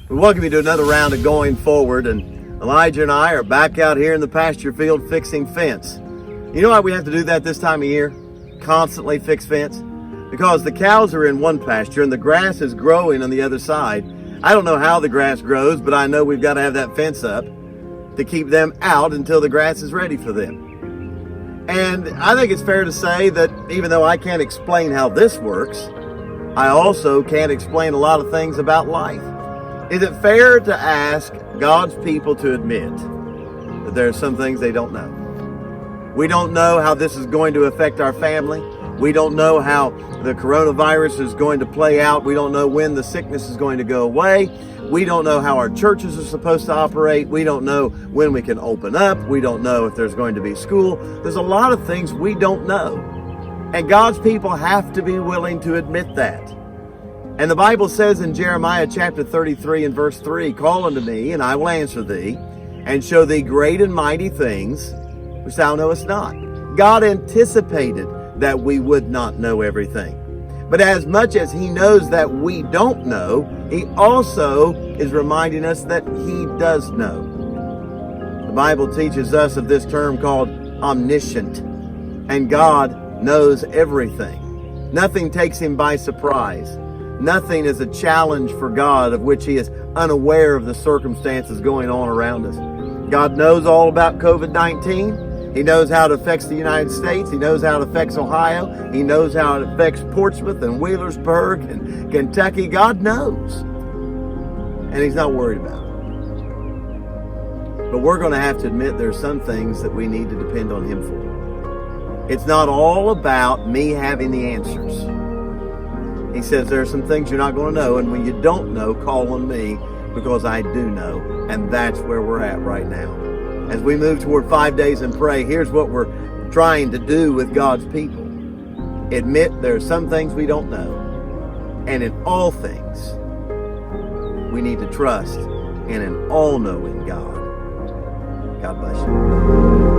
We welcome you to another round of Going Forward, and Elijah and I are back out here in the pasture field fixing fence. You know why we have to do that this time of year? Constantly fix fence? Because the cows are in one pasture and the grass is growing on the other side. I don't know how the grass grows, but I know we've got to have that fence up to keep them out until the grass is ready for them. And I think it's fair to say that even though I can't explain how this works, I also can't explain a lot of things about life. Is it fair to ask God's people to admit that there are some things they don't know? We don't know how this is going to affect our family. We don't know how the coronavirus is going to play out. We don't know when the sickness is going to go away. We don't know how our churches are supposed to operate. We don't know when we can open up. We don't know if there's going to be school. There's a lot of things we don't know. And God's people have to be willing to admit that. And the Bible says in Jeremiah chapter 33 and verse 3, "Call unto me, and I will answer thee, and show thee great and mighty things which thou knowest not." God anticipated that we would not know everything. But as much as He knows that we don't know, He also is reminding us that He does know. The Bible teaches us of this term called omniscient, and God knows everything. Nothing takes Him by surprise. Nothing is a challenge for God of which He is unaware of the circumstances going on around us. God knows all about COVID-19. He knows how it affects the United States. He knows how it affects Ohio. He knows how it affects Portsmouth and Wheelersburg and Kentucky. God knows. And He's not worried about it. But we're going to have to admit there are some things that we need to depend on Him for. It's not all about me having the answers. He says there are some things you're not going to know, and when you don't know, call on me because I do know. And that's where we're at right now. As we move toward 5 days and pray, here's what we're trying to do with God's people. Admit there are some things we don't know. And in all things, we need to trust in an all-knowing God. God bless you.